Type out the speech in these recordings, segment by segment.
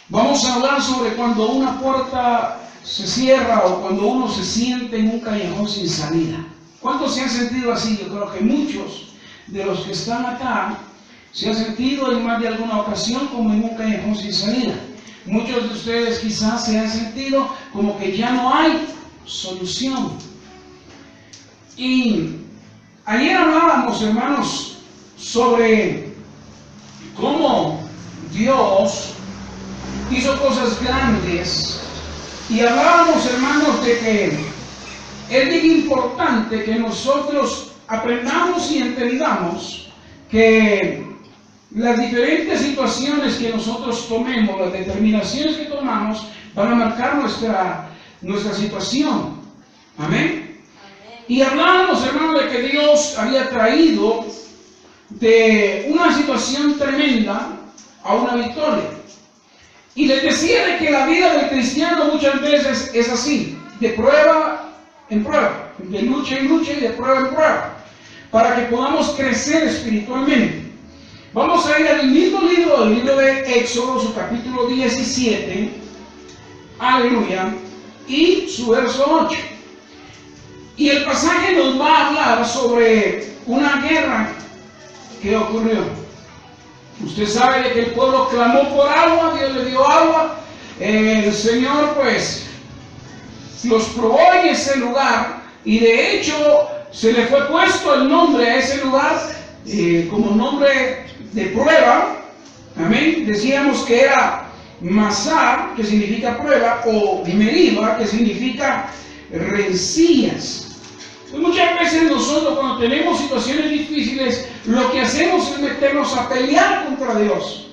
vamos a hablar sobre cuando una puerta se cierra o cuando uno se siente en un callejón sin salida. ¿Cuántos se han sentido así? Yo creo que muchos de los que están acá se han sentido en más de alguna ocasión como en un callejón sin salida. Muchos de ustedes quizás se han sentido como que ya no hay solución. Y ayer hablábamos, hermanos, sobre cómo Dios hizo cosas grandes. Y hablábamos, hermanos, de que es bien importante que nosotros aprendamos y entendamos que las diferentes situaciones que nosotros tomemos, las determinaciones que tomamos, van a marcar nuestra situación. Amén. Y hablábamos, hermanos, de que Dios había traído de una situación tremenda a una victoria. Y les decía de que la vida del cristiano muchas veces es así, de prueba en prueba, de lucha en lucha y de prueba en prueba, para que podamos crecer espiritualmente. Vamos a ir al mismo libro, el libro de Éxodo, su capítulo 17, aleluya, y su verso 8. Y el pasaje nos va a hablar sobre una guerra que ocurrió. Usted sabe de que el pueblo clamó por agua, Dios le dio agua, el Señor pues los probó en ese lugar y de hecho se le fue puesto el nombre a ese lugar como nombre de prueba. Amén. Decíamos que era Masar, que significa prueba, o Meriba, que significa rencillas. Muchas veces nosotros cuando tenemos situaciones difíciles, lo que hacemos es meternos a pelear contra Dios.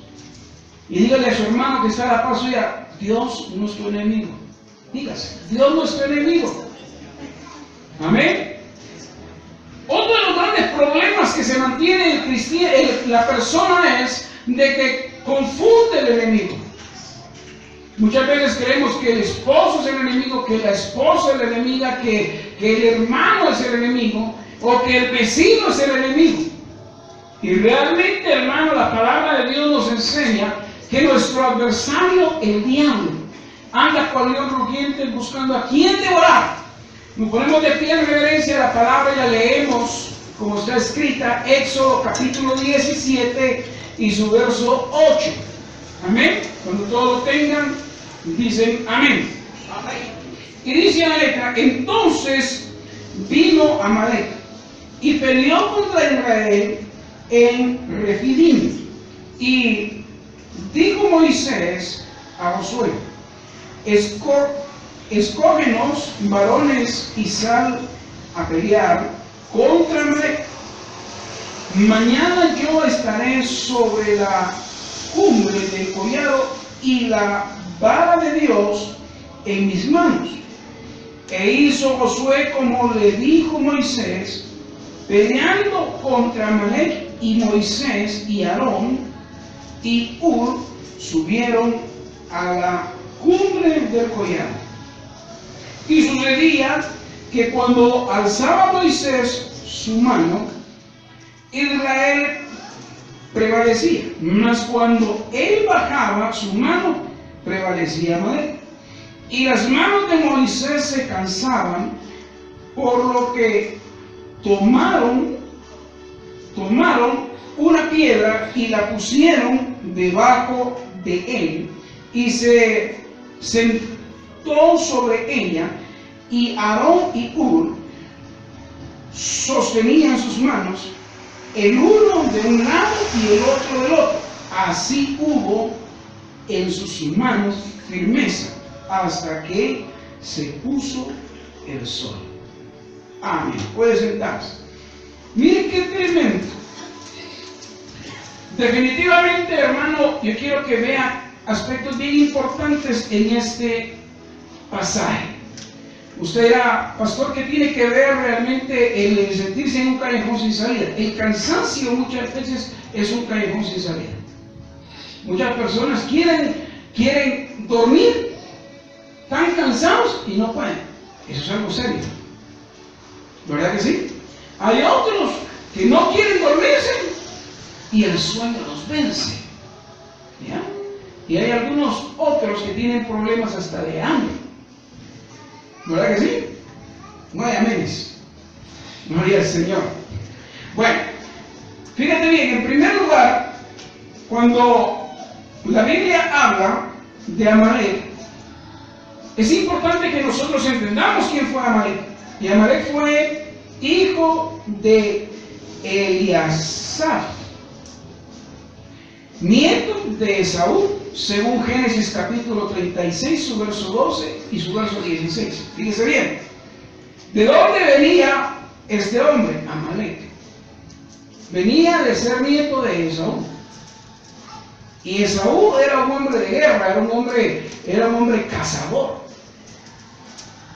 Y dígale a su hermano que está a la par suya, Dios no es tu enemigo. Dígase, Dios no es tu enemigo. Amén. Otro de los grandes problemas que se mantiene la persona es de que confunde el enemigo. Muchas veces creemos que el esposo es el enemigo, que la esposa es la enemiga, que el hermano es el enemigo, o que el vecino es el enemigo. Y realmente, hermano, la palabra de Dios nos enseña que nuestro adversario, el diablo, anda cual león rugiente buscando a quien devorar. Nos ponemos de pie en reverencia a la palabra y la leemos, como está escrita, Éxodo capítulo 17 y su verso 8. Amén. Cuando todos lo tengan, dicen amén. Amén. Y dice la letra, entonces vino Amalek y peleó contra Israel en Refidim. Y dijo Moisés a Josué, escógenos varones y sal a pelear contra Amalek. Mañana yo estaré sobre la cumbre del collado y la vara de Dios en mis manos. E hizo Josué como le dijo Moisés, peleando contra Amalek, y Moisés y Aarón y Hur subieron a la cumbre del collado. Y sucedía que cuando alzaba Moisés su mano, Israel prevalecía, mas cuando él bajaba su mano, prevalecía Amalek. Y las manos de Moisés se cansaban, por lo que tomaron una piedra y la pusieron debajo de él, y se sentó sobre ella, y Aarón y Hur sostenían sus manos, el uno de un lado y el otro del otro. Así hubo en sus manos firmeza hasta que se puso el sol. Amén. Puede sentarse. Miren qué tremendo. Definitivamente, hermano, yo quiero que vea aspectos bien importantes en este pasaje. Usted dirá, pastor, ¿qué tiene que ver realmente el sentirse en un callejón sin salida? El cansancio muchas veces es un callejón sin salida. Muchas personas quieren dormir, están cansados y no pueden. Eso es algo serio. ¿Verdad que sí? Hay otros que no quieren dormirse y el sueño los vence. ¿Ya? Y hay algunos otros que tienen problemas hasta de hambre. ¿Verdad que sí? No hay amenes. Gloria al Señor. Bueno, fíjate bien, en primer lugar, cuando la Biblia habla de Amalek, es importante que nosotros entendamos quién fue Amalek. Y Amalek fue hijo de Eliasaf, nieto de Esaú, según Génesis capítulo 36, su verso 12 y su verso 16. Fíjese bien, ¿de dónde venía este hombre? Amalek. Venía de ser nieto de Esaú. Y Esaú era un hombre de guerra, era un hombre cazador.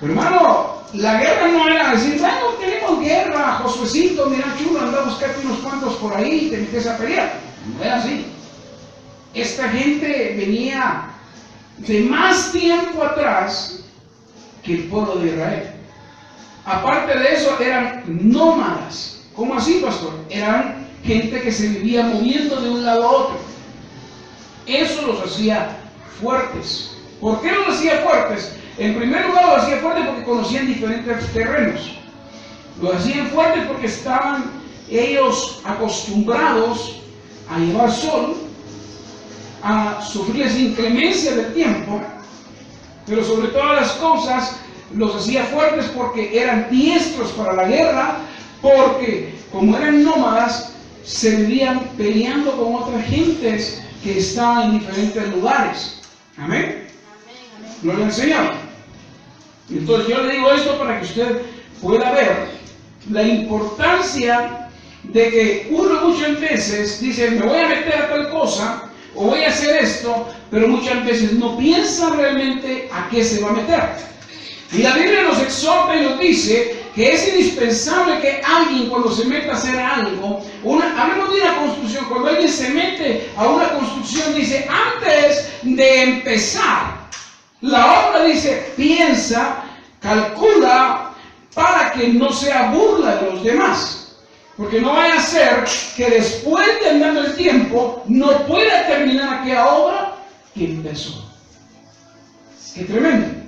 Pero hermano, la guerra no era decir, bueno, tenemos guerra, Josuecito, mira chulo, anda a buscarte unos cuantos por ahí y te metes a pelear. No era así. Esta gente venía de más tiempo atrás que el pueblo de Israel. Aparte de eso, eran nómadas. ¿Cómo así, pastor? Eran gente que se vivía moviendo de un lado a otro. Eso los hacía fuertes. ¿Por qué los hacía fuertes? En primer lugar, los hacía fuertes porque conocían diferentes terrenos. Los hacían fuertes porque estaban ellos acostumbrados a llevar sol, a sufrir esa inclemencia del tiempo, pero sobre todas las cosas los hacía fuertes porque eran diestros para la guerra, porque como eran nómadas, se vivían peleando con otras gentes que estaban en diferentes lugares. Amén. Gloria al Señor. Entonces yo le digo esto para que usted pueda ver la importancia de que uno muchas veces dice, me voy a meter a tal cosa, o voy a hacer esto, pero muchas veces no piensa realmente a qué se va a meter. Y la Biblia nos exhorta y nos dice que es indispensable que alguien cuando se meta a hacer algo, hablemos de una construcción, cuando alguien se mete a una construcción, dice, antes de empezar la obra, dice, piensa, calcula, para que no sea burla de los demás. Porque no vaya a ser que después de andando el tiempo no pueda terminar aquella obra que empezó. ¡Qué tremendo!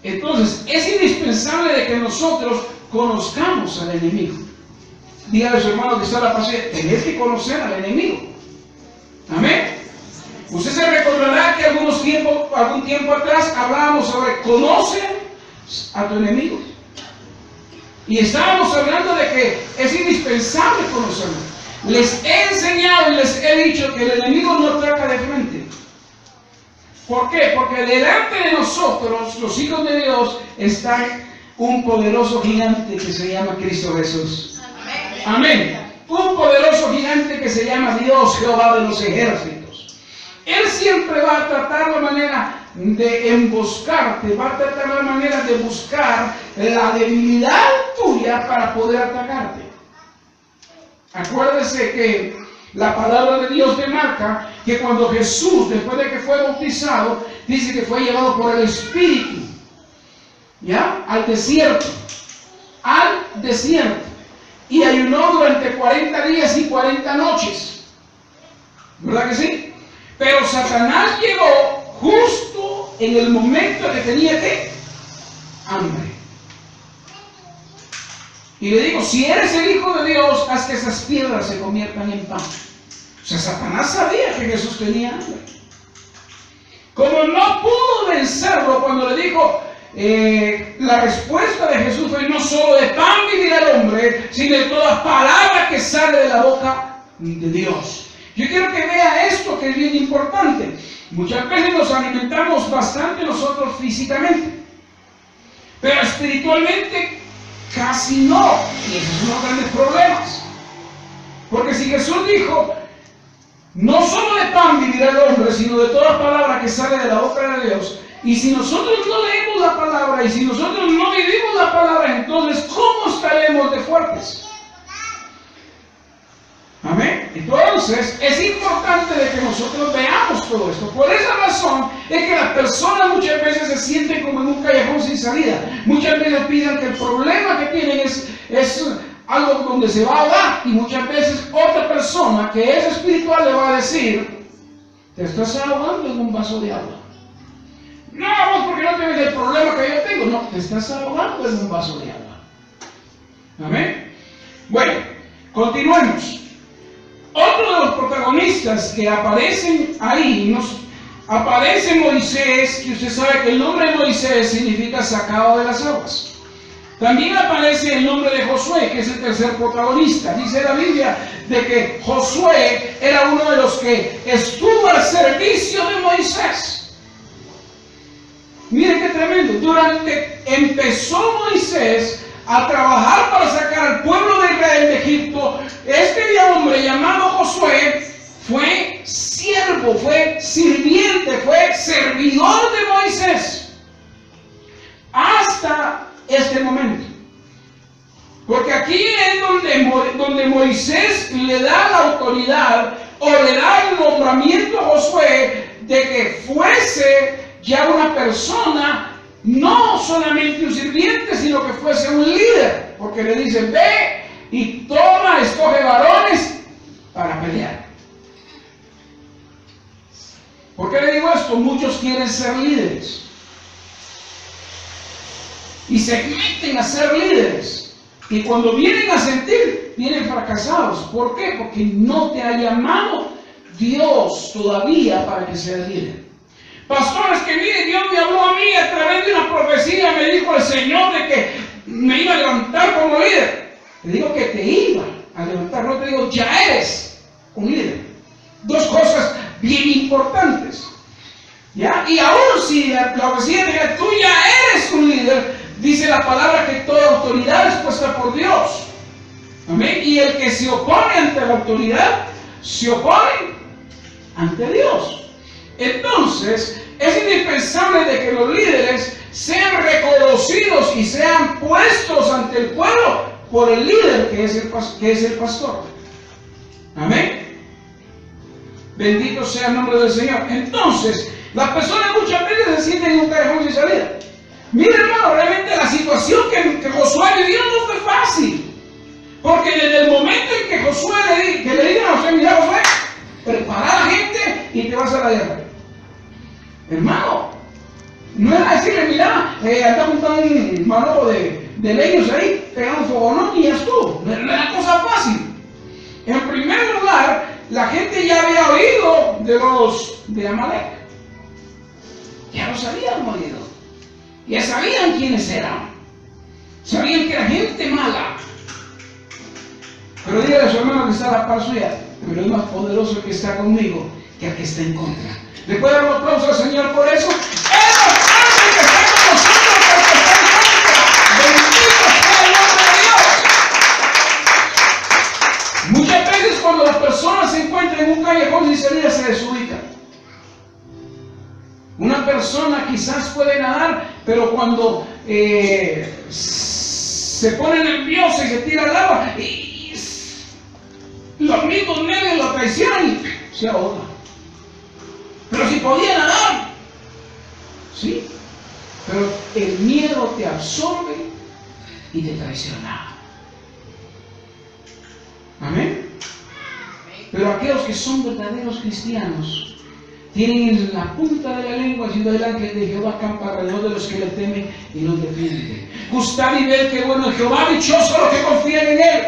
Entonces, es indispensable de que nosotros conozcamos al enemigo. Dígale a su hermano que está a la paciencia, tenés que conocer al enemigo. Amén. Usted se recordará que algún tiempo atrás hablábamos sobre conoce a tu enemigo. Y estábamos hablando de que es indispensable conocerlo. Les he enseñado y les he dicho que el enemigo no ataca de frente. ¿Por qué? Porque delante de nosotros, los hijos de Dios, está un poderoso gigante que se llama Cristo Jesús. Amén. Un poderoso gigante que se llama Dios, Jehová de los ejércitos. Él siempre va a tratar la manera de emboscarte, va a tratar la manera de buscar la debilidad tuya para poder atacarte. Acuérdese que la palabra de Dios demarca que cuando Jesús, después de que fue bautizado, dice que fue llevado por el Espíritu, ¿ya? Al desierto, y ayunó durante 40 días y 40 noches, ¿verdad que sí? Pero Satanás llegó justo en el momento que tenía que hambre. Y le digo, si eres el Hijo de Dios, haz que esas piedras se conviertan en pan. O sea, Satanás sabía que Jesús tenía hambre. Como no pudo vencerlo cuando le dijo, la respuesta de Jesús fue, no solo de pan vivirá el hombre, sino de toda palabra que sale de la boca de Dios. Yo quiero que vea esto que es bien importante. Muchas veces nos alimentamos bastante nosotros físicamente, pero espiritualmente casi no. Y esos son los grandes problemas. Porque si Jesús dijo, no solo de pan vivirá el hombre, sino de toda palabra que sale de la boca de Dios, y si nosotros no leemos la palabra, y si nosotros no vivimos la palabra, entonces ¿cómo estaremos de fuertes? Amén. Entonces, es importante de que nosotros veamos todo esto. Por esa razón es que las personas muchas veces se sienten como en un callejón sin salida. Muchas veces piensan que el problema que tienen es algo donde se va a ahogar. Y muchas veces otra persona que es espiritual le va a decir, Te estás ahogando en un vaso de agua. No, vos porque no tienes el problema que yo tengo. No, te estás ahogando en un vaso de agua. Amén. Bueno, continuemos. Otro de los protagonistas que aparecen ahí, aparece Moisés, que usted sabe que el nombre de Moisés significa sacado de las aguas. También aparece el nombre de Josué, que es el tercer protagonista. Dice la Biblia de que Josué era uno de los que estuvo al servicio de Moisés. Miren qué tremendo. Empezó Moisés a trabajar para sacar al pueblo de Israel de Egipto. Este hombre llamado Josué fue siervo, fue sirviente, fue servidor de Moisés hasta este momento. Porque aquí es donde Moisés le da la autoridad o le da el nombramiento a Josué de que fuese ya una persona, no solamente un sirviente, sino que fuese un líder. Porque le dice, ve y escoge varones para pelear. ¿Por qué le digo esto? Muchos quieren ser líderes y se meten a ser líderes, y cuando vienen a sentir, vienen fracasados. ¿Por qué? Porque no te ha llamado Dios todavía para que seas líder. Pastores, que mire, Dios me habló a mí a través de una profecía, me dijo el Señor de que me iba a levantar como líder. Te digo que te iba a levantar, no te digo ya eres un líder. Dos cosas bien importantes. ¿Ya? Y aún si la profecía dice que tú ya eres un líder, dice la palabra que toda autoridad es puesta por Dios. Amén. Y el que se opone ante la autoridad, se opone ante Dios. Entonces, es indispensable de que los líderes sean reconocidos y sean puestos ante el pueblo por el líder que es el pastor. Amén. Bendito sea el nombre del Señor. Entonces, las personas muchas veces se sienten en un callejón sin salida. Mira, hermano, realmente la situación que Josué vivió no fue fácil. Porque desde el momento en que Josué le digan a Josué, mira Josué, prepara a la gente y te vas a la guerra. Hermano, no era decirle, mira, anda juntando un manojo de leños ahí, pegando un fogonón y ya estuvo. No era una cosa fácil. En primer lugar, la gente ya había oído de los de Amalek. Ya los habían oído. Ya sabían quiénes eran. Sabían que era gente mala. Pero dígale a su hermano que está a la par suya, pero es más poderoso el que está conmigo que el que está en contra. ¿Le puede dar un aplauso al Señor por eso? ¡Es más grande el que está con nosotros que el que está en contra! ¡Bendito sea el nombre de Dios! Muchas veces cuando las personas se encuentran en un callejón sin salida se desubican. Una persona quizás puede nadar, pero cuando se pone nerviosa y se tira al agua, y los mismos nervios lo traicionan y se ahoga. Pero si podía nadar, sí, pero el miedo te absorbe y te traiciona. Amén. Pero aquellos que son verdaderos cristianos tienen en la punta de la lengua diciendo: el ángel de Jehová campa alrededor de los que le temen y los defiende. Gustad y ved que bueno es Jehová, dichosos los que confían en él.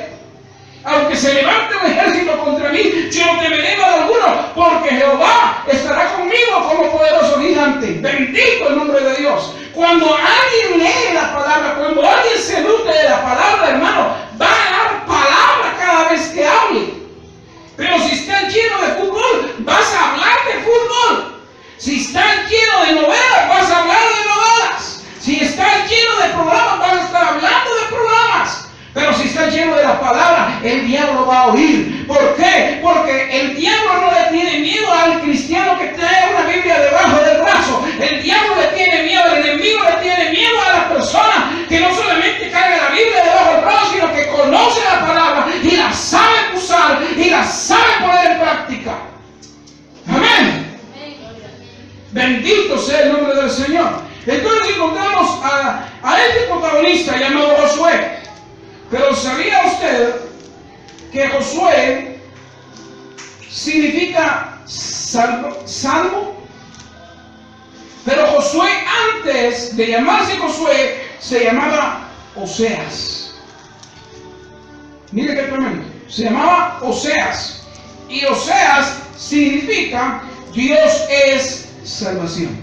Aunque se levante un ejército contra mí, yo no temeré mal alguno, porque Jehová estará conmigo como poderoso gigante. Bendito el nombre de Dios. Cuando alguien lee la palabra, cuando alguien se nutre de la palabra, hermano, va a dar palabra cada vez que hable. Pero si están llenos de fútbol, vas a hablar de fútbol. Si están llenos de novelas, vas a hablar de novelas. Si están llenos de programas, vas a estar hablando de programas. Pero si está lleno de la palabra, el diablo va a oír. ¿Por qué? Porque el diablo no le tiene miedo al cristiano que trae una Biblia debajo del brazo. El diablo le tiene miedo, el enemigo le tiene miedo a las personas que no solamente carga la Biblia debajo del brazo, sino que conoce la palabra y la sabe usar y la sabe poner en práctica. Amén. Bendito sea el nombre del Señor. Entonces encontramos a este protagonista llamado Josué. Pero ¿sabía usted que Josué significa salvo. Pero Josué, antes de llamarse Josué, se llamaba Oseas. Mire qué tremendo. Se llamaba Oseas. Y Oseas significa Dios es salvación.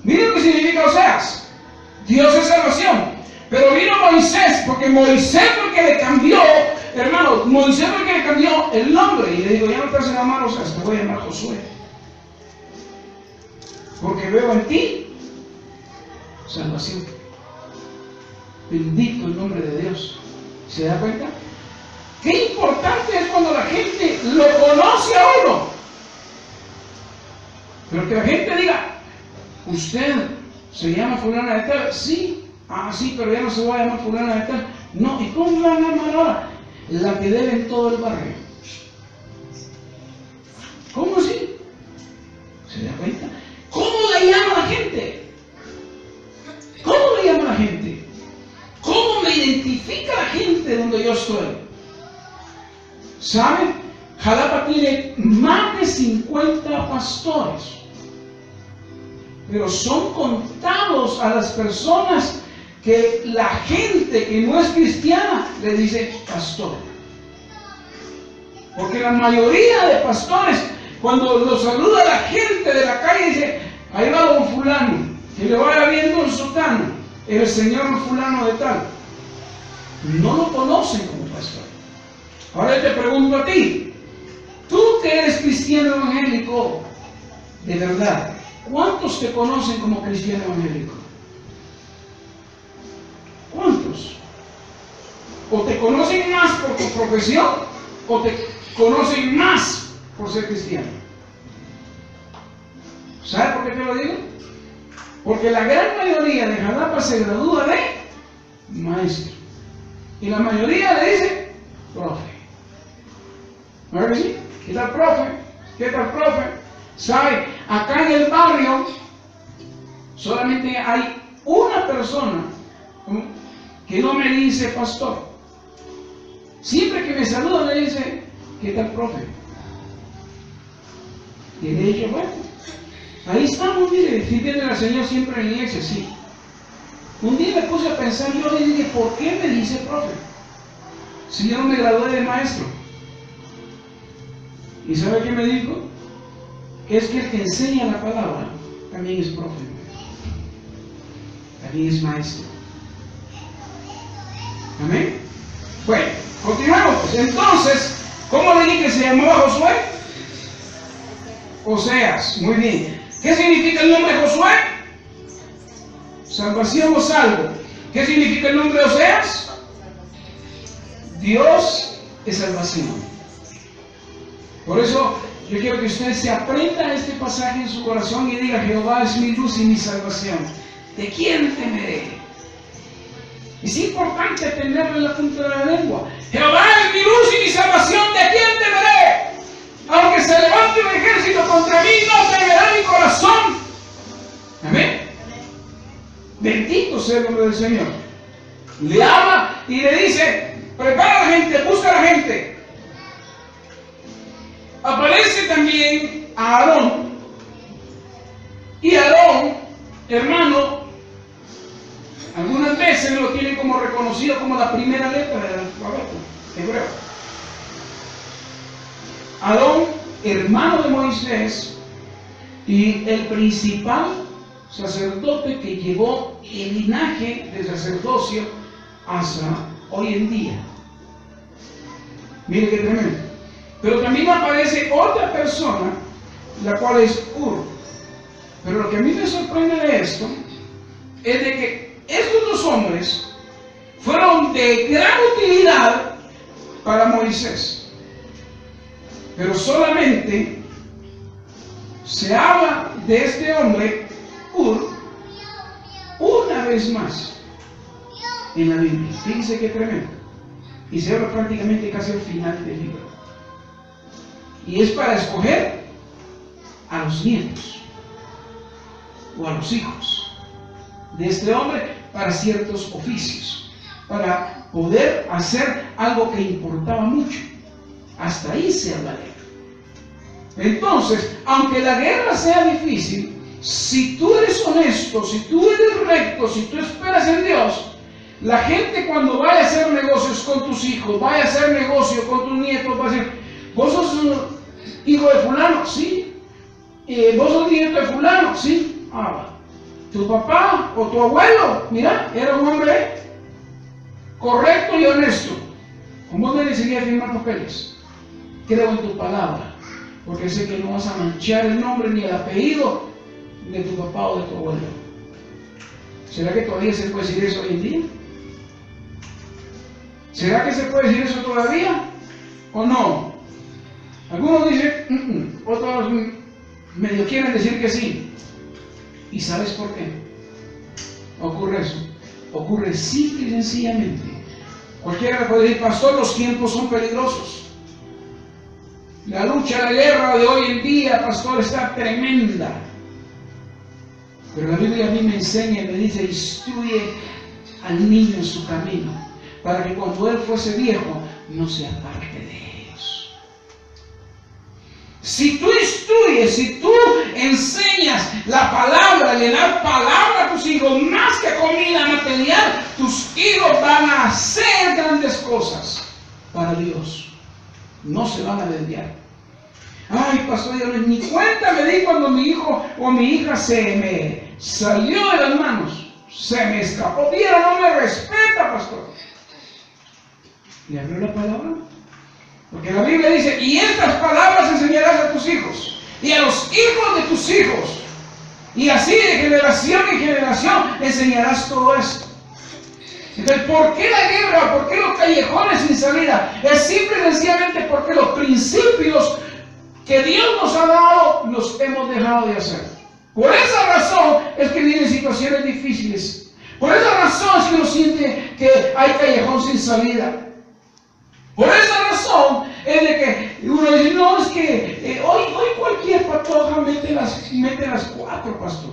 Mire lo que significa Oseas. Dios es salvación. Pero vino Moisés, porque Moisés fue el que le cambió, hermano, Moisés fue el que le cambió el nombre. Y le digo, ya no te vas a llamar Oseas, te voy a llamar Josué. Porque veo en ti salvación. Bendito el nombre de Dios. ¿Se da cuenta? Qué importante es cuando la gente lo conoce a uno. Pero que la gente diga, usted se llama fulana de tal. Sí, sí, pero ya no se va a llamar fulana de tal. No, ¿y cómo la van a llamar ahora? La que debe en todo el barrio. ¿Cómo así? ¿Se da cuenta? ¿Cómo le llama la gente? ¿Cómo le llama la gente? ¿Cómo me identifica la gente donde yo estoy? ¿Saben? Jalapa tiene más de 50 pastores, pero son contados a las personas que la gente que no es cristiana le dice pastor. Porque la mayoría de pastores, cuando los saluda la gente de la calle, dice, ahí va don fulano, que le vaya bien don sotano, el señor fulano de tal. No lo conocen como pastor. Ahora yo te pregunto a ti, tú que eres cristiano evangélico, de verdad, ¿cuántos te conocen como cristiano evangélico? ¿Cuántos? ¿O te conocen más por tu profesión o te conocen más por ser cristiano? ¿Sabes por qué te lo digo? Porque la gran mayoría de Jalapa se gradúa de maestro y la mayoría le dice profe. ¿No es que sí? ¿Qué tal profe? ¿Qué tal profe? ¿Sabe? Acá en el barrio solamente hay una persona que no me dice pastor. Siempre que me saluda me dice, ¿qué tal profe? Y le he dicho, bueno, ahí estamos, mire, sirviendo al Señor siempre en la iglesia, sí. Un día me puse a pensar, yo le dije, ¿por qué me dice profe? Si yo no me gradué de maestro. ¿Y sabe qué me dijo? Es que el que enseña la palabra también es profe, también es maestro. ¿Amén? Bueno, continuamos. Entonces, ¿cómo le dije que se llamaba Josué? Oseas, muy bien. ¿Qué significa el nombre Josué? Salvación o salvo. ¿Qué significa el nombre Oseas? Dios es salvación. Por eso yo quiero que usted se aprenda este pasaje en su corazón y diga, Jehová es mi luz y mi salvación. ¿De quién temeré? Es importante tenerlo en la punta de la lengua. Jehová es mi luz y mi salvación, ¿de quién temeré? Aunque se levante un ejército contra mí, no temerá mi corazón. Amén. Bendito sea el nombre del Señor. Le habla y le dice, prepara a la gente, busca a la gente. Aparece también a Aarón. Y Aarón, hermano, algunas veces lo tienen como reconocido como la primera letra del alfabeto hebreo. Aarón, hermano de Moisés, y el principal sacerdote que llevó el linaje de sacerdocio hasta hoy en día. Mire qué tremendo. Pero también aparece otra persona, la cual es Hur. Pero lo que a mí me sorprende de esto es de que estos dos hombres fueron de gran utilidad para Moisés. Pero solamente se habla de este hombre, Hur, una vez más en la Biblia. Fíjense qué tremendo. Y se habla prácticamente casi al final del libro. Y es para escoger a los nietos o a los hijos de este hombre para ciertos oficios, para poder hacer algo que importaba mucho, Hasta ahí sea la guerra. Entonces, aunque la guerra sea difícil, si tú eres honesto, si tú eres recto, si tú esperas en Dios, la gente cuando vaya a hacer negocios con tus hijos, vaya a hacer negocio con tus nietos, va a decir, ¿vos sos hijo de fulano? Sí. ¿Vos sos nieto de fulano? Sí. Tu papá o tu abuelo, mira, era un hombre correcto y honesto. ¿Cómo me seguía a firmar papeles? Creo en tu palabra, porque sé que no vas a manchar el nombre ni el apellido de tu papá o de tu abuelo. ¿Será que todavía se puede decir eso hoy en día? ¿Será que se puede decir eso todavía? ¿O no? Algunos dicen, otros medio quieren decir que sí. ¿Y sabes por qué ocurre eso? Ocurre simple y sencillamente. Cualquiera puede decir, pastor, los tiempos son peligrosos. La lucha, la guerra de hoy en día, pastor, está tremenda. Pero la Biblia a mí me enseña y me dice, instruye al niño en su camino, para que cuando él fuese viejo, no se aparte de ellos. Si tú instruyes, si tú enseñas la palabra, le das palabra a tus hijos, más que comida material, tus hijos van a hacer grandes cosas para Dios. No se van a desviar. Ay, pastor, yo ni cuenta me di cuando mi hijo o mi hija se me salió de las manos, se me escapó. Mira, no me respeta, pastor. ¿Le abrió la palabra? Porque la Biblia dice, y estas palabras enseñarás a tus hijos, y a los hijos de tus hijos, y así de generación en generación enseñarás todo esto. Entonces, ¿por qué la guerra? ¿Por qué los callejones sin salida? Es simple y sencillamente porque los principios que Dios nos ha dado los hemos dejado de hacer. Por esa razón es que vienen situaciones difíciles. Por esa razón es que uno siente que hay callejón sin salida. Por esa razón es de que uno dice, no, es que hoy cualquier patoja mete las 4, pastor.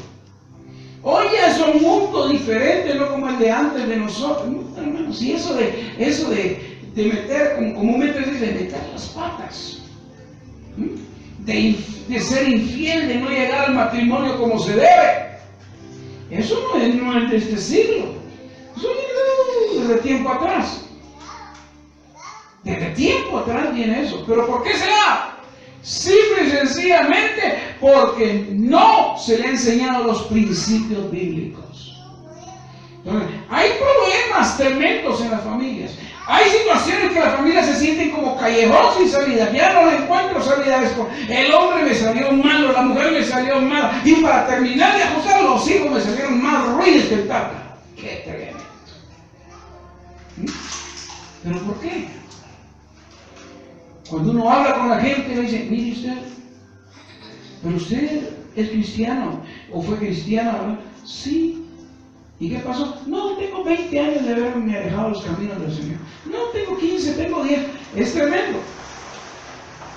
Hoy ya es un mundo diferente, no como el de antes de nosotros. No, hermanos, y eso de meter, como comúnmente se dice, de meter las patas. De ser infiel, de no llegar al matrimonio como se debe. Eso no es de este siglo. Eso viene desde tiempo atrás. Desde tiempo atrás viene eso. ¿Pero por qué será? Simple y sencillamente porque no se le ha enseñado los principios bíblicos. Entonces, hay problemas tremendos en las familias. Hay situaciones que las familias se sienten como callejón sin salida. Ya no le encuentro salida a esto. El hombre me salió malo, la mujer me salió mala. Y para terminar de ajustar, los hijos me salieron más ruines que el tapa. ¡Qué tremendo! ¿Pero por qué? Cuando uno habla con la gente, le dice, mire usted, pero usted es cristiano, o fue cristiana, ¿verdad? Sí. ¿Y qué pasó? No, tengo 20 años de haberme alejado los caminos del Señor. No, tengo 15, tengo 10. Es tremendo.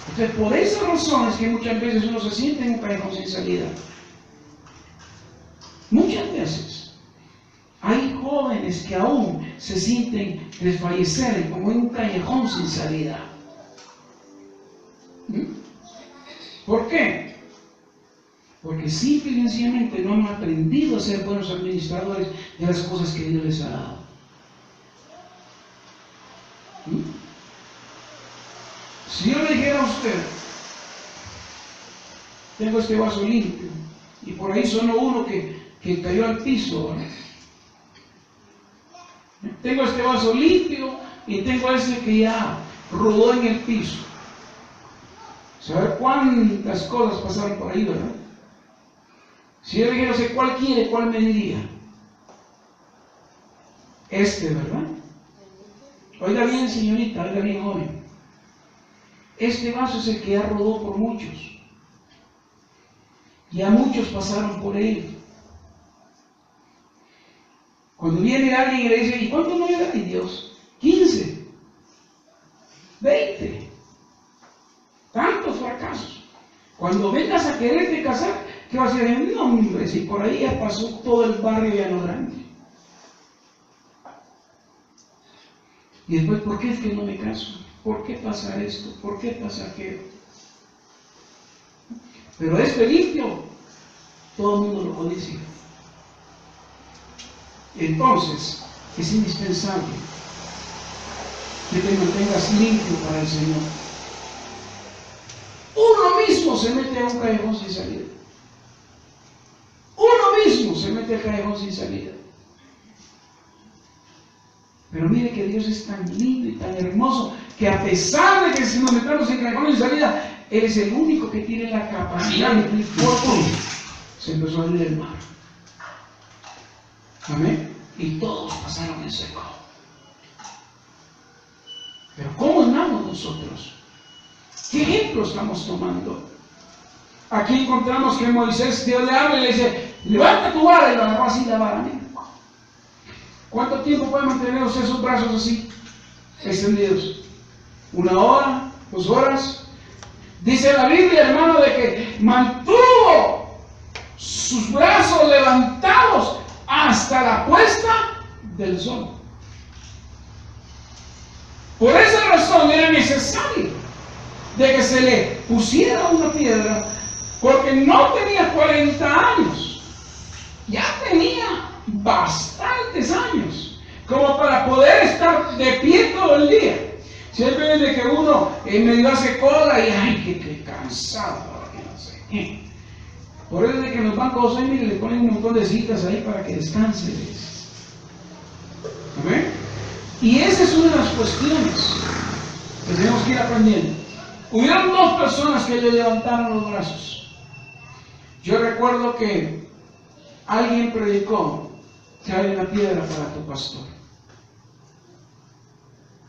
Entonces, por esa razón es que muchas veces uno se siente en un callejón sin salida. Muchas veces. Hay jóvenes que aún se sienten desfallecer como en un callejón sin salida. ¿Por qué? Porque simple y sencillamente no han aprendido a ser buenos administradores de las cosas que Dios les ha dado. Si yo le dijera a usted, tengo este vaso limpio, y por ahí sonó uno que cayó al piso, ¿no? Tengo este vaso limpio y tengo ese que ya rodó en el piso. ¿Saber cuántas cosas pasaron por ahí, verdad? Si yo le dijera, no sé cuál quiere, ¿cuál me diría? ¿Verdad? Oiga bien, señorita, oiga bien, joven. Este vaso es el que ya rodó por muchos. Ya muchos pasaron por él. Cuando viene alguien y le dice, ¿y cuánto no llega? Ay, Dios, 15, 20. Tantos fracasos. Cuando vengas a quererte casar, ¿qué vas a decir? No, hombre, si por ahí ya pasó todo el barrio Llano Grande. Y después, ¿por qué es que no me caso? ¿por qué pasa esto? ¿Por qué pasa aquello? Pero este limpio, todo el mundo lo codicia. Entonces, es indispensable que te mantengas limpio para el Señor. Uno mismo se mete a un callejón sin salida. Uno mismo se mete al callejón sin salida. Pero mire que Dios es tan lindo y tan hermoso que a pesar de que si nos metemos en callejón sin salida, Él es el único que tiene la capacidad de cumplir todo. Se empezó a abrir el mar. Amén. Y todos pasaron en seco. Pero ¿cómo andamos nosotros? ¿Qué ejemplo estamos tomando? Aquí encontramos que Moisés, Dios le habla y le dice, levanta tu vara, y lo agarró así la vara. ¿Cuánto tiempo puede mantener usted sus brazos así, extendidos? ¿1 hora? ¿2 horas? Dice la Biblia, hermano, de que mantuvo sus brazos levantados hasta la puesta del sol. Por esa razón era necesario de que se le pusiera una piedra, porque no tenía 40 años, ya tenía bastantes años, como para poder estar de pie todo el día. Siempre es de que uno medio hace cola y ay, qué cansado, que no sé. Por eso es de que en los bancos hoy, mire, le ponen un montón de citas ahí para que descanse. ¿Amén? Y esa es una de las cuestiones que tenemos que ir aprendiendo. Hubieron 2 personas que le levantaron los brazos. Yo recuerdo que alguien predicó que hay una piedra para tu pastor.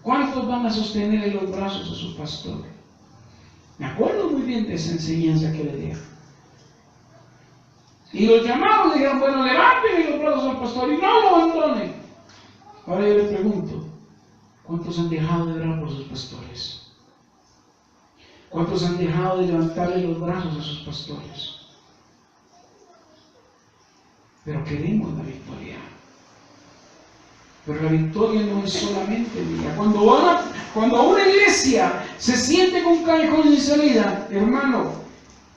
¿Cuántos van a sostener en los brazos a su pastor? Me acuerdo muy bien de esa enseñanza que le dieron. Y los llamaron y dijeron, bueno, levanten los brazos al pastor y no lo abandonen. Ahora yo le pregunto, ¿cuántos han dejado de orar por sus pastores? ¿Cuántos han dejado de levantarle los brazos a sus pastores? Pero queremos la victoria. Pero la victoria no es solamente mía. Cuando una iglesia se siente con un callejón sin salida, hermano,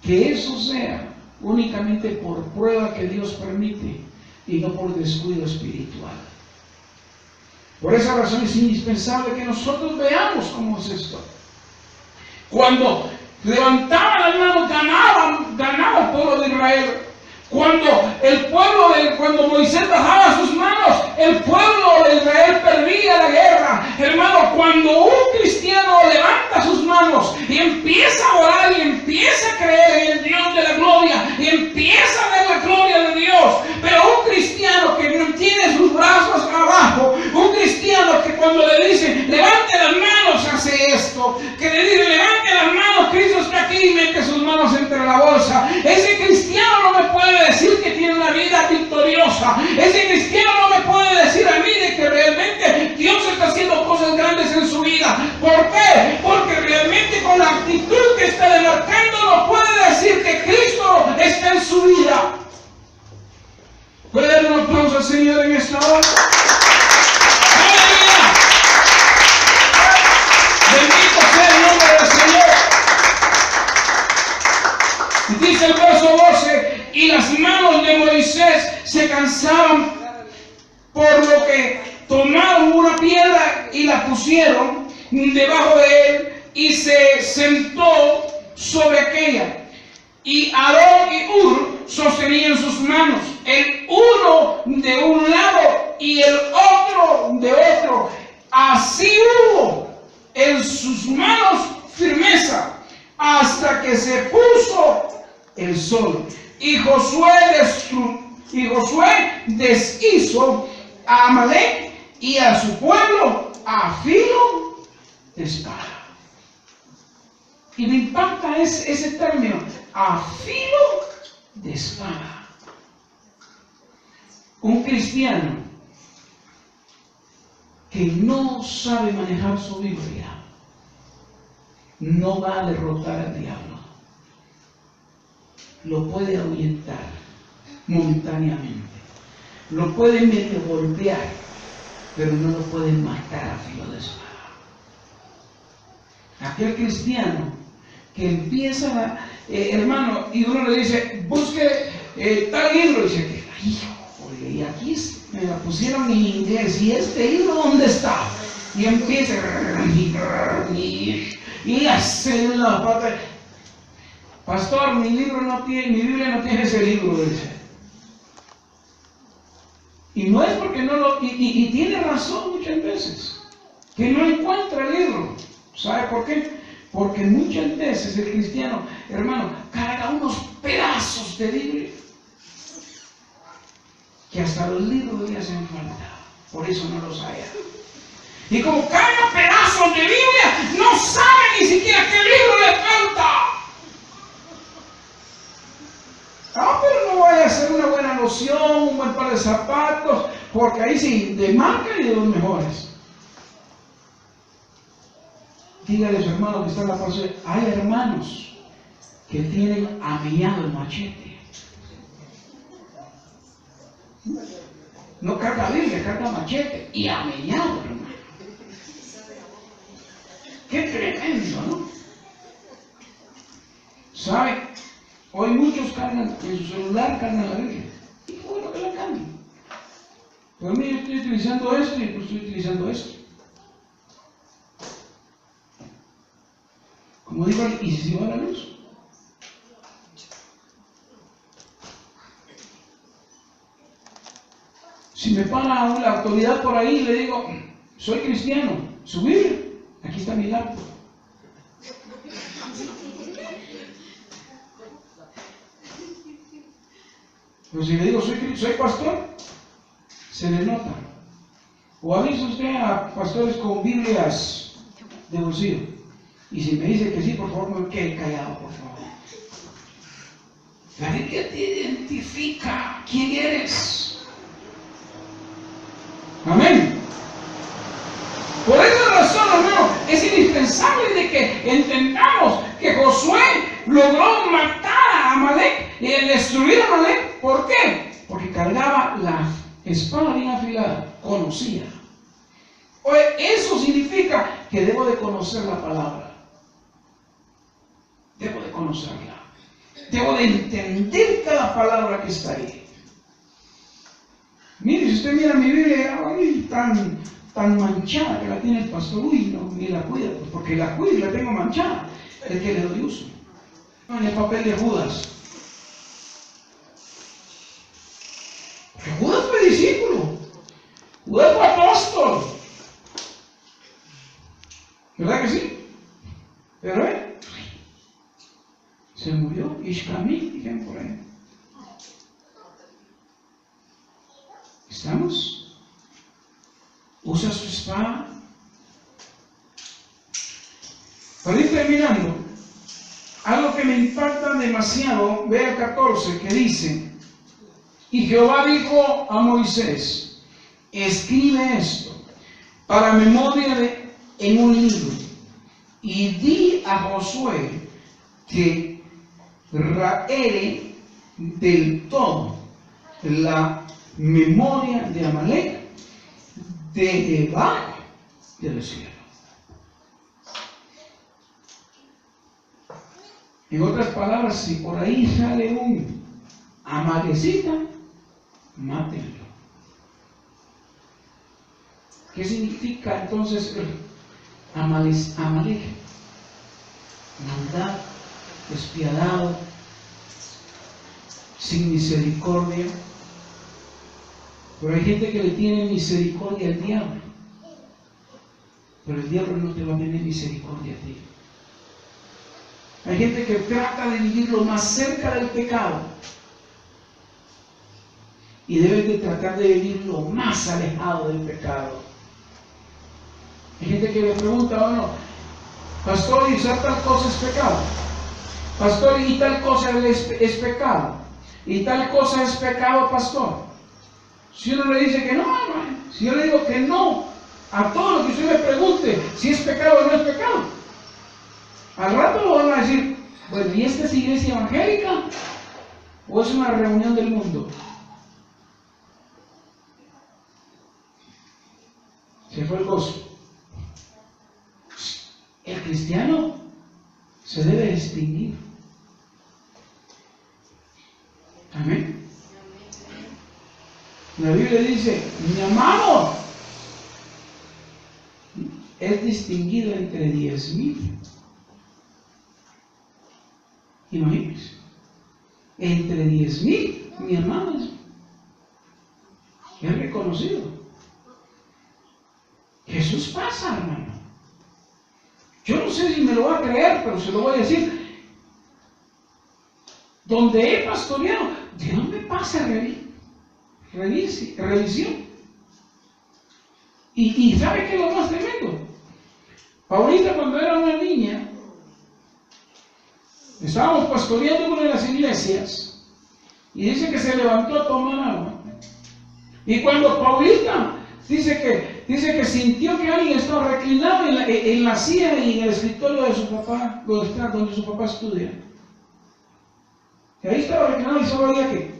que eso sea únicamente por prueba que Dios permite y no por descuido espiritual. Por esa razón es indispensable que nosotros veamos cómo es esto. Cuando levantaban las manos, ganaba el pueblo de Israel. Cuando Moisés bajaba sus manos, el pueblo de Israel perdía la guerra. Hermano, cuando un cristiano levanta sus manos y empieza a orar y empieza a creer en el Dios de la gloria y empieza a ver la gloria de Dios, pero un cristiano que mantiene sus brazos abajo, un cristiano que cuando le dicen levante las manos hace esto, que le dicen levante las manos, Cristo está aquí y mete sus manos entre la bolsa, ese cristiano no me puede decir que tiene una vida victoriosa. Ese cristiano no me puede decir a mí de que realmente Dios está haciendo cosas grandes en su vida. ¿Por qué? Porque realmente con la actitud que está demarcando no puede decir que Cristo está en su vida. ¿Puede dar un aplauso al Señor en esta hora? ¡Aleluya! Bendito sea el nombre del Señor. Dice el verso 12, y las manos de Moisés se cansaban, por lo que tomaron una piedra y la pusieron debajo de él, y se sentó sobre aquella. Y Aarón y Hur sostenían sus manos, el uno de un lado y el otro de otro. Así hubo en sus manos firmeza, hasta que se puso el sol. Y Josué deshizo a Amalek y a su pueblo a filo de espada. Y me impacta ese término, a filo de espada. Un cristiano que no sabe manejar su Biblia no va a derrotar al diablo. Lo puede ahuyentar momentáneamente, lo puede medio golpear, pero no lo puede matar a filo de espada. aquel cristiano que empieza, hermano, y uno le dice, busque tal libro, y dice, híjole, y aquí me la pusieron en inglés, y este libro, ¿dónde está? Y empieza, y hace la pata. Pastor, mi Biblia no tiene ese libro, dice. Y no es porque no lo, y tiene razón muchas veces, que no encuentra el libro. ¿Sabe por qué? Porque muchas veces el cristiano, hermano, carga unos pedazos de Biblia que hasta los libros le hacen falta. Por eso no los haya. Y como carga pedazos de Biblia, no sabe ni siquiera qué libro le falta. Pero no vaya a ser una buena loción, un buen par de zapatos, porque ahí sí, de marca y de los mejores. Dígale a su hermano que está en la pastora, hay hermanos que tienen amillado el machete. No carga Biblia, carga machete y amillado, hermano. Qué tremendo, ¿no? ¿Sabe? Hoy muchos cargan en su celular, cargan la Biblia. Y bueno que la cambien. Pero mire, yo estoy utilizando esto y pues estoy utilizando esto. Como digo, ¿y si se va la luz? Si me para la autoridad por ahí y le digo, soy cristiano, su Biblia, aquí está mi laptop. Pero si le digo, soy pastor, se le nota. O avisa usted a pastores con Biblias de bolsillo. Y si me dice que sí, por favor, me quede callado, por favor. La Biblia te identifica quién eres. Amén. Por esa razón, hermano, es indispensable de que entendamos que Josué logró matar a Amalek y destruir a Amalek. ¿Por qué? Porque cargaba la espada bien afilada, conocía. Oye, eso significa que debo de conocer la palabra. Debo de conocerla. Debo de entender cada palabra que está ahí. Mire, si usted mira mi Biblia, tan manchada que la tiene el pastor, no, ni la cuida, pues porque la cuido y la tengo manchada, es que le doy uso. En el papel de Judas. Porque Judas fue discípulo, Judas fue apóstol. ¿Verdad que sí? Pero se murió, Ishkamí, dijeron por ahí. ¿Estamos? Usa su espada. Para ir terminando, algo que me impacta demasiado, vea el 14 que dice, y Jehová dijo a Moisés, escribe esto para memoria en un libro, y di a Josué que raere del todo la memoria de Amalek de debajo del cielo. En otras palabras, si por ahí sale un amalecita, mátenlo. ¿Qué significa entonces Amalek? Maldad, despiadado, sin misericordia. Pero hay gente que le tiene misericordia al diablo. Pero el diablo no te va a tener misericordia a ti. Hay gente que trata de vivir lo más cerca del pecado. Y debes de tratar de vivir lo más alejado del pecado. Hay gente que le pregunta, bueno, pastor, ¿y tal cosa es pecado? Pastor, ¿y tal cosa es pecado? ¿Y tal cosa es pecado, pastor? Si uno le dice que no, hermano, si yo le digo que no, a todo lo que usted me pregunte, si es pecado o no es pecado, al rato lo van a decir, bueno, ¿y esta es iglesia evangélica o es una reunión del mundo? Se fue el gozo. El cristiano se debe distinguir. Amén. La Biblia dice, mi amado es distinguido entre 10,000. Imagínense, entre 10,000, mi amado es reconocido. Jesús pasa, hermano. Yo no sé si me lo va a creer, pero se lo voy a decir. Donde he pastoreado, Dios me pasa revisión. Y ¿sabe qué es lo más tremendo? Paulita, cuando era una niña, estábamos pastoreando en una de las iglesias y dice que se levantó a tomar agua. Y cuando Paulita dice que sintió que alguien estaba reclinado en la silla y en el escritorio de su papá, donde su papá estudia. Y ahí estaba reclinado y solo veía que.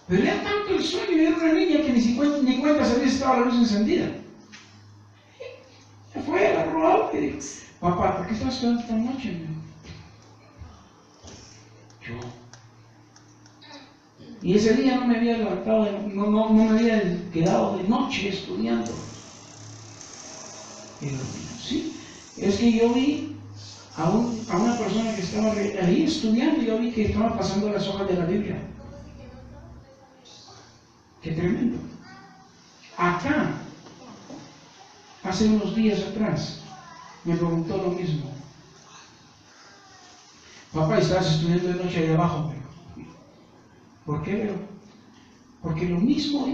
Pero era tanto el sueño de una niña que ni cuenta se había estado la luz encendida. Se fue, agarró y dijo, papá, ¿por qué estás quedando esta noche? Yo. Y ese día no me había levantado, no me había quedado de noche estudiando. Y yo, sí, es que yo vi a una persona que estaba ahí estudiando y yo vi que estaba pasando las hojas de la Biblia. Qué tremendo. Acá, hace unos días atrás, me preguntó lo mismo. Papá, ¿estás estudiando de noche ahí abajo? ¿Por qué, veo? Porque lo mismo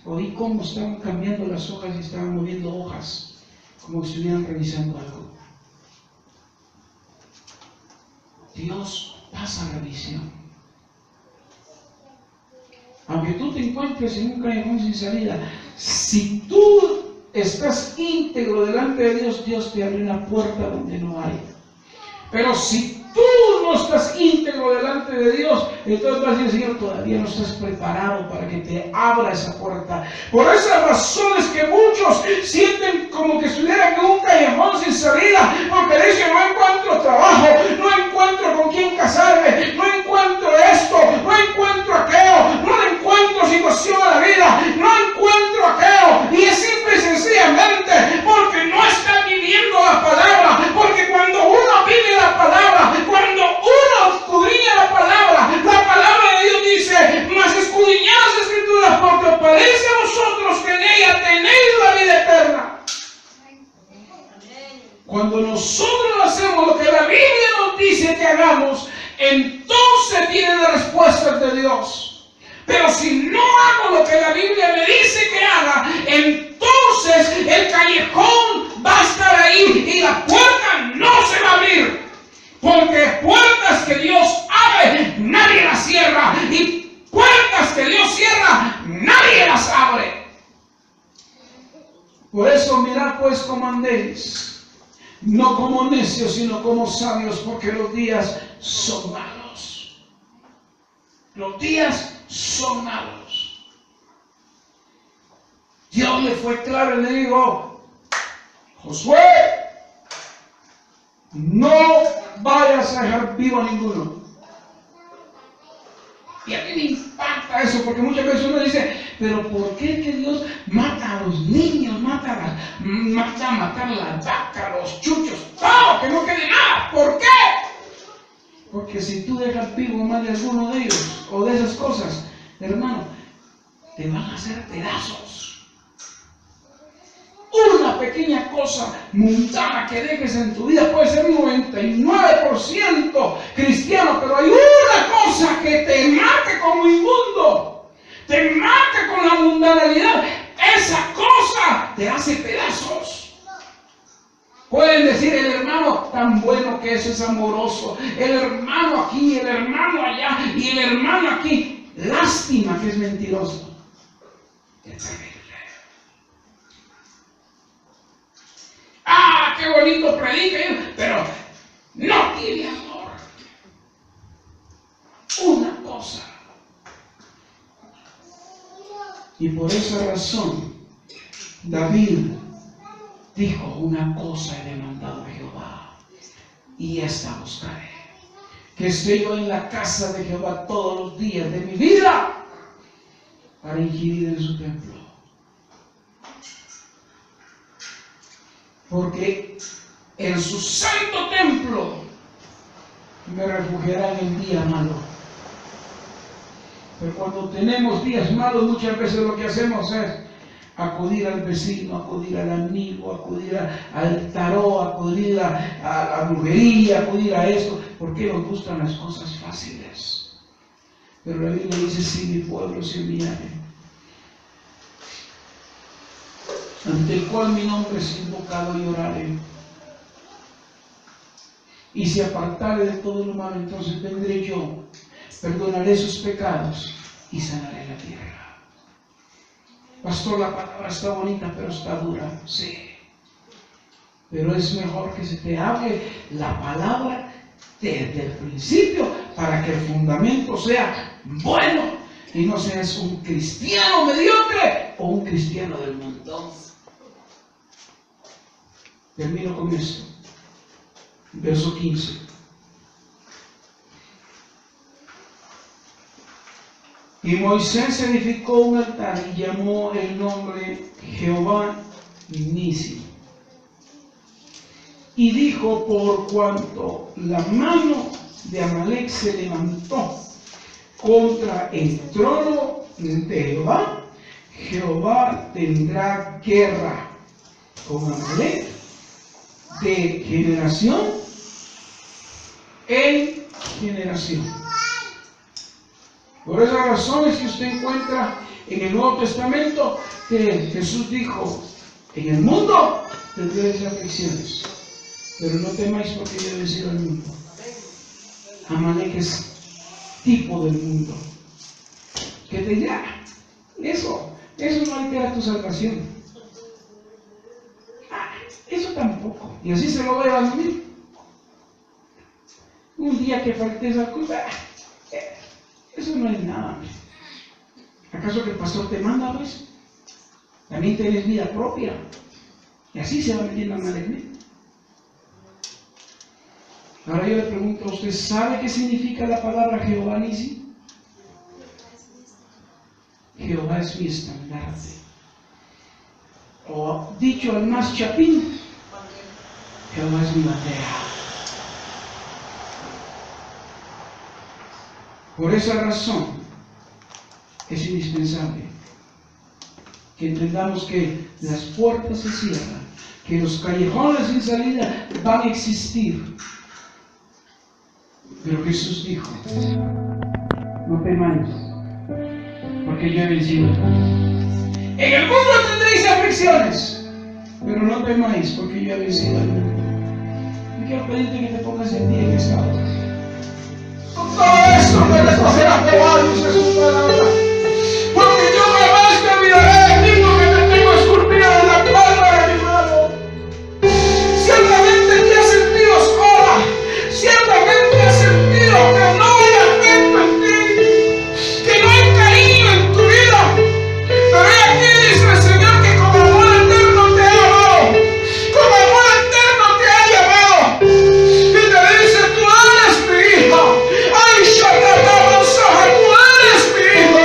oí cómo estaban cambiando las hojas y estaban moviendo hojas, como si estuvieran revisando algo. Dios pasa revisión. Aunque tú te encuentres en un callejón sin salida, si tú estás íntegro delante de Dios, Dios te abre una puerta donde no hay. Pero si tú no estás íntegro delante de Dios, entonces vas a decir, Señor, todavía no estás preparado para que te abra esa puerta. Por esas razones que muchos sienten como que estuvieran en un callejón sin salida, porque dicen, no encuentro trabajo, no encuentro con quién casarme, no encuentro esto, no encuentro aquello, no encuentro situación a la vida, no encuentro aquello. Y es simple y sencillamente porque no están viviendo la palabra, porque cuando uno vive la palabra, cuando uno escudriña la palabra de Dios dice, mas escudriñad las escrituras porque os parece a vosotros que en ella tenéis la vida eterna. Cuando nosotros hacemos lo que la Biblia nos dice que hagamos, entonces vienen las respuestas de Dios. Pero si no hago lo que la Biblia me dice que haga, entonces el callejón va a estar ahí y la puerta no se va a abrir. Porque puertas que Dios abre, nadie las cierra. Y puertas que Dios cierra, nadie las abre. Por eso mirad pues cómo andéis, no como necios, sino como sabios, porque los días son malos. Los días son malos. Dios le fue claro y le dijo, Josué, no vayas a dejar vivo a ninguno. Y a mí me impacta eso, porque muchas veces uno dice, pero ¿por qué es que Dios mata a los niños, mata a matar las vacas, los chuchos, todo, que no quede nada? ¿Por qué? Porque si tú dejas vivo más de alguno de ellos, o de esas cosas, hermano, te van a hacer pedazos. Una pequeña cosa mundana que dejes en tu vida puede ser un 99% cristiano, pero hay una cosa que te marca como inmundo, te marca con la mundanalidad. Esa cosa te hace pedazos. Pueden decir, el hermano tan bueno que es amoroso, el hermano aquí, el hermano allá y el hermano aquí. Lástima que es mentiroso. Ah, qué bonito predica, pero no tiene amor. Una cosa. Y por esa razón, David dijo: una cosa he demandado a Jehová, y esta buscaré, que esté yo en la casa de Jehová todos los días de mi vida, para inquirir en su templo. Porque en su santo templo me refugiará en el día malo. Pero cuando tenemos días malos, muchas veces lo que hacemos es acudir al vecino, acudir al amigo, acudir al tarot, acudir a brujería, acudir a esto, porque nos gustan las cosas fáciles. Pero la Biblia dice: si mi pueblo se humillare, ante el cual mi nombre es invocado, y orare, y se apartare de todo lo malo, entonces vendré yo, perdonaré sus pecados y sanaré la tierra. Pastor, la palabra está bonita, pero está dura. Sí. Pero es mejor que se te hable la palabra desde el principio, para que el fundamento sea bueno y no seas un cristiano mediocre o un cristiano del mundo. Termino con esto. Verso 15. Y Moisés edificó un altar y llamó el nombre Jehová Nissi. Y dijo: por cuanto la mano de Amalek se levantó contra el trono de Jehová, Jehová tendrá guerra con Amalek de generación en generación. Por esas razones que usted encuentra en el Nuevo Testamento, que Jesús dijo: en el mundo tendréis aflicciones, pero no temáis, porque yo he vencido al mundo. Amalek es tipo del mundo. Que te dirá: eso no altera tu salvación. Eso tampoco. Y así se lo voy a vivir. Un día que falte esa cosa, eso no es nada. ¿Acaso que el pastor te manda, pues? También tienes vida propia. Y así se va metiendo en Amalek. Ahora yo le pregunto a usted: ¿sabe qué significa la palabra Jehová Nissi? Jehová es mi estandarte. O dicho al más chapín: Jehová es mi bandera. Por esa razón es indispensable que entendamos que las puertas se cierran, que los callejones sin salida van a existir. Pero Jesús dijo: no temáis, porque yo he vencido el mundo. En el mundo tendréis aflicciones, pero no temáis, porque yo he vencido el mundo. Y quiero pedirte que te pongas en pie en esta hora. Con todo esto me recogerá Jehová, dice su palabra. Porque yo jamás me olvidaré del mismo que te tengo esculpido en la palma de mi mano. Ciertamente te has sentido sola, ciertamente has sentido que no hay afecto en ti, que no hay cariño en tu vida. Pero he aquí, dice el Señor, que con amor eterno te ha amado, con amor eterno te ha llamado, y te dice: tú eres mi hijo. Ay, Shakata, tú eres mi hijo.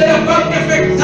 la paz perfecta.